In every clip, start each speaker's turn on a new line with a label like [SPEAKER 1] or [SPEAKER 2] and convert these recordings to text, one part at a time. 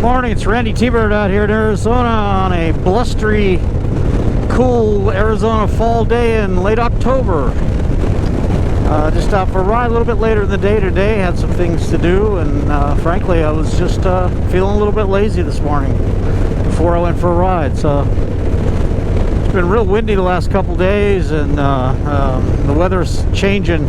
[SPEAKER 1] Morning, it's Randytbird out here in Arizona on a blustery, cool Arizona fall day in late October. Just out for a ride a little bit later in the day today. Had some things to do, and frankly, I was just feeling a little bit lazy this morning before I went for a ride. So it's been real windy the last couple days, and the weather's changing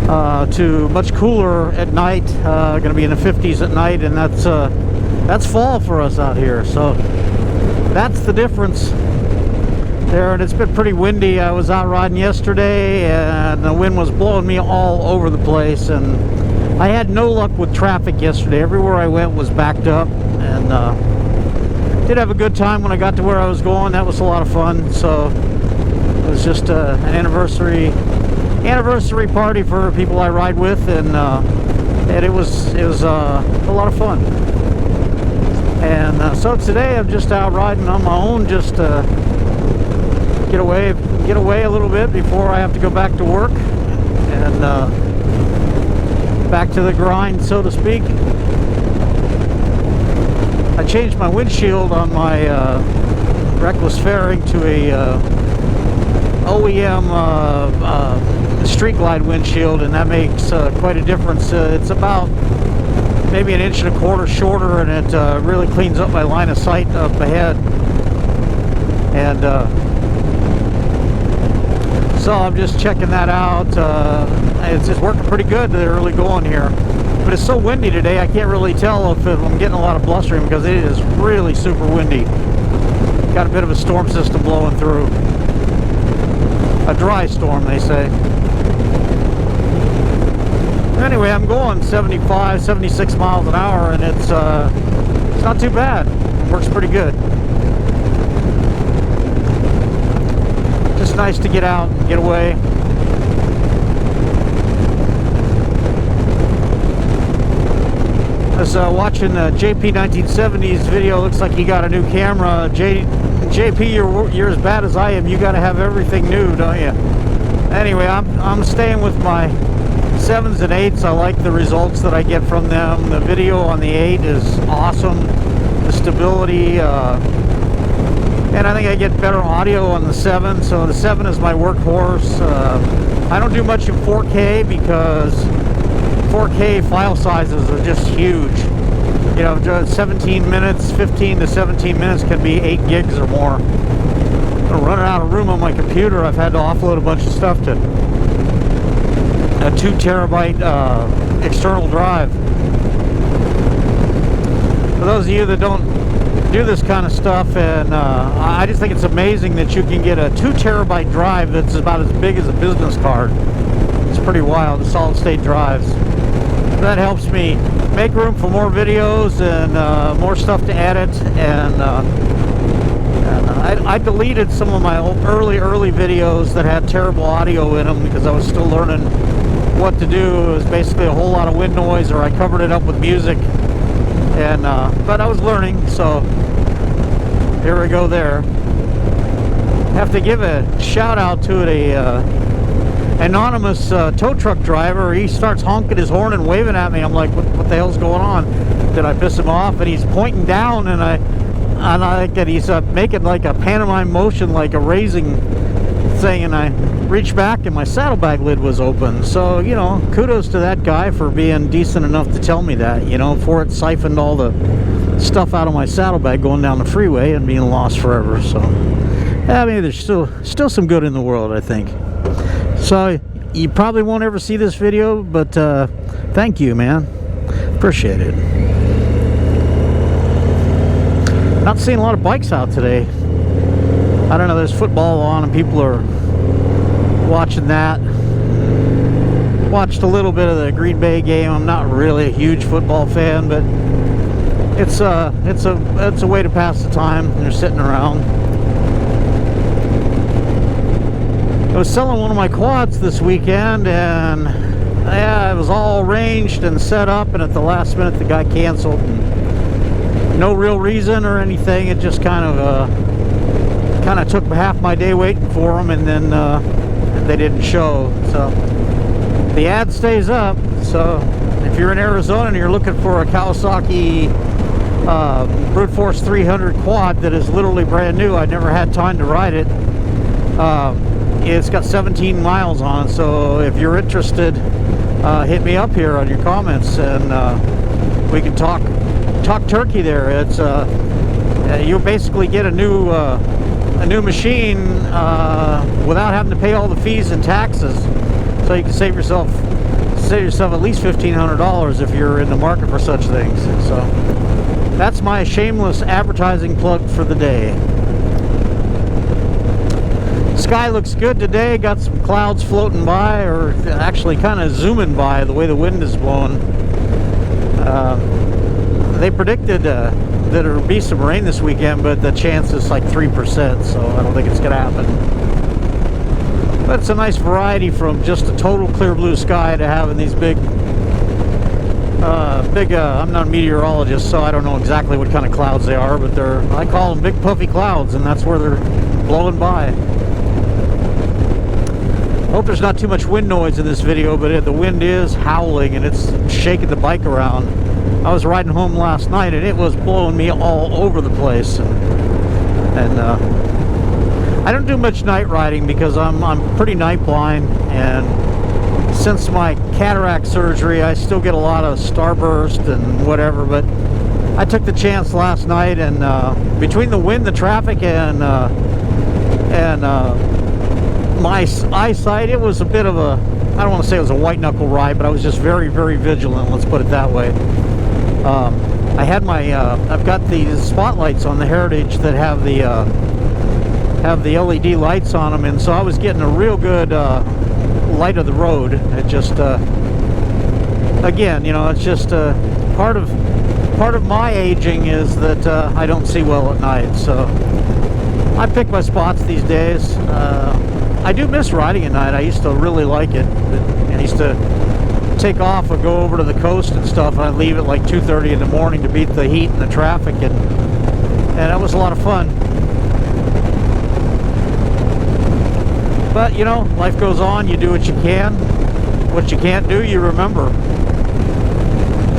[SPEAKER 1] to much cooler at night. Going to be in the 50s at night, and that's fall for us out here. So that's the difference there. And it's been pretty windy. I was out riding yesterday, and the wind was blowing me all over the place, and I had no luck with traffic yesterday. Everywhere I went was backed up, and did have a good time when I got to where I was going. That was a lot of fun. So it was just an anniversary party for people I ride with, and it was a lot of fun. And so today I'm just out riding on my own, just to get away a little bit before I have to go back to work, and back to the grind, so to speak. I changed my windshield on my Reckless Fairing to a OEM Street Glide windshield, and that makes quite a difference. It's about maybe 1.25 inches shorter, and it really cleans up my line of sight up ahead. And so I'm just checking that out. It's just working pretty good. They're really going here, but it's so windy today I can't really tell if I'm getting a lot of blustering, because it is really super windy. Got a bit of a storm system blowing through. A dry storm, they say. Anyway, I'm going 75, 76 miles an hour, and it's not too bad. It works pretty good. Just nice to get out and get away. I was watching the JP 1970s video. Looks like he got a new camera. JP, you're as bad as I am. You got to have everything new, don't you? Anyway, I'm staying with my 7s and 8s. I like the results that I get from them. The video on the 8 is awesome. The stability, and I think I get better audio on the 7. So the 7 is my workhorse. I don't do much in 4K because 4K file sizes are just huge. You know, 17 minutes, 15 to 17 minutes can be 8 gigs or more. I'm running out of room on my computer. I've had to offload a bunch of stuff to a 2 terabyte external drive. For those of you that don't do this kind of stuff, and I just think it's amazing that you can get a 2 terabyte drive that's about as big as a business card. It's pretty wild, the solid state drives. That helps me make room for more videos and more stuff to edit, and I deleted some of my early videos that had terrible audio in them because I was still learning what to do. It was basically a whole lot of wind noise, or I covered it up with music, and but I was learning, so here we go there. Have to give a shout out to a anonymous tow truck driver. He starts honking his horn and waving at me. I'm like, what the hell's going on? Did I piss him off? And he's pointing down, and I like that he's making like a pantomime motion, like a raising thing, and I reached back and my saddlebag lid was open. So, you know, kudos to that guy for being decent enough to tell me that, you know, before it siphoned all the stuff out of my saddlebag going down the freeway and being lost forever. So I mean, there's still some good in the world, I think. So you probably won't ever see this video, but thank you, man. Appreciate it. Not seeing a lot of bikes out today. I don't know, there's football on and people are watching that. Watched a little bit of the Green Bay game. I'm not really a huge football fan, but it's a way to pass the time. They're sitting around. I was selling one of my quads this weekend, and yeah, it was all arranged and set up, and at the last minute the guy canceled. No real reason or anything. It just kind of took half my day waiting for them, and then they didn't show. So the ad stays up. So if you're in Arizona and you're looking for a Kawasaki Brute Force 300 quad that is literally brand new. I never had time to ride it. It's got 17 miles on, so if you're interested, hit me up here on your comments, and we can talk turkey there. It's you basically get a new machine without having to pay all the fees and taxes, so you can save yourself at least $1,500 if you're in the market for such things. So that's my shameless advertising plug for the day. Sky looks good today. Got some clouds floating by, or actually kind of zooming by the way the wind is blowing. They predicted that there would be some rain this weekend, but the chance is like 3%, so I don't think it's going to happen. But it's a nice variety from just a total clear blue sky to having these big, I'm not a meteorologist, so I don't know exactly what kind of clouds they are, but I call them big puffy clouds, and that's where they're blowing by. Hope there's not too much wind noise in this video, but the wind is howling and it's shaking the bike around. I was riding home last night and it was blowing me all over the place. And I don't do much night riding because I'm pretty night blind, and since my cataract surgery I still get a lot of starburst and whatever, but I took the chance last night, and between the wind, the traffic, and my eyesight, it was a bit of a, I don't want to say it was a white knuckle ride, but I was just very, very vigilant, let's put it that way. I had my I've got these spotlights on the Heritage that have the LED lights on them, and so I was getting a real good light of the road. It just again, you know, it's just part of my aging is that I don't see well at night, so I pick my spots these days. I do miss riding at night. I used to really like it. I used to take off and go over to the coast and stuff, and I'd leave at like 2:30 in the morning to beat the heat and the traffic, and that was a lot of fun. But you know, life goes on. You do what you can. What you can't do, you remember.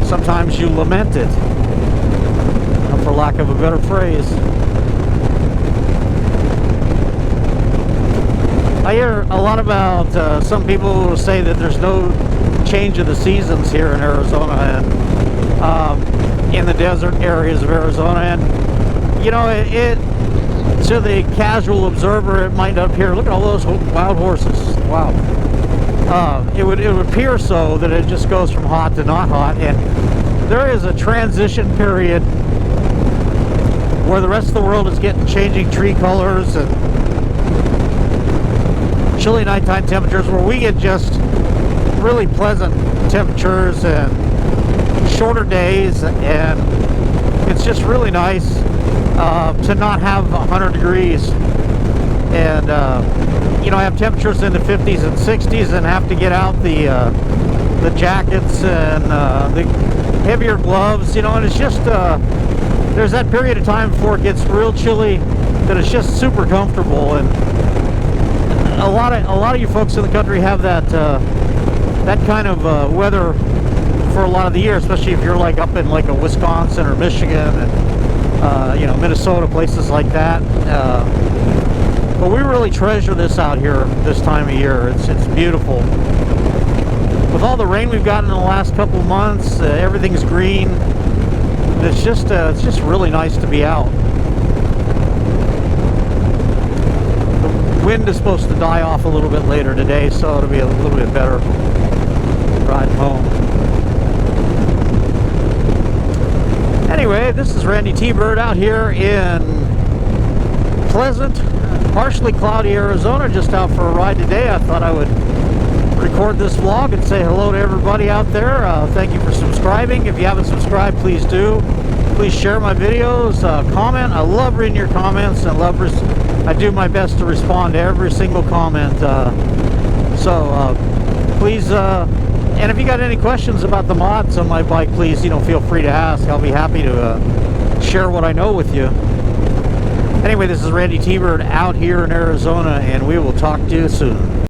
[SPEAKER 1] Sometimes you lament it, for lack of a better phrase. I hear a lot about some people will say that there's no change of the seasons here in Arizona, and in the desert areas of Arizona, and you know, it to the casual observer it might appear, look at all those wild horses, wow. It would appear so that it just goes from hot to not hot, and there is a transition period where the rest of the world is getting changing tree colors and chilly nighttime temperatures, where we get just really pleasant temperatures and shorter days, and it's just really nice to not have 100 degrees and you know, have temperatures in the 50s and 60s and have to get out the jackets and the heavier gloves, you know, and it's just there's that period of time before it gets real chilly that it's just super comfortable. And a lot of you folks in the country have that that kind of weather for a lot of the year, especially if you're like up in like a Wisconsin or Michigan and you know, Minnesota, places like that. But we really treasure this out here this time of year. It's beautiful. With all the rain we've gotten in the last couple of months, everything's green. It's just really nice to be out. The wind is supposed to die off a little bit later today, so it'll be a little bit better ride home. Anyway, this is Randytbird out here in pleasant, partially cloudy Arizona, just out for a ride today. I thought I would record this vlog and say hello to everybody out there. Thank you for subscribing. If you haven't subscribed, please do. Please share my videos, comment. I love reading your comments. I do my best to respond to every single comment. Please, and if you got any questions about the mods on my bike, please, you know, feel free to ask. I'll be happy to share what I know with you. Anyway, this is Randytbird out here in Arizona, and we will talk to you soon.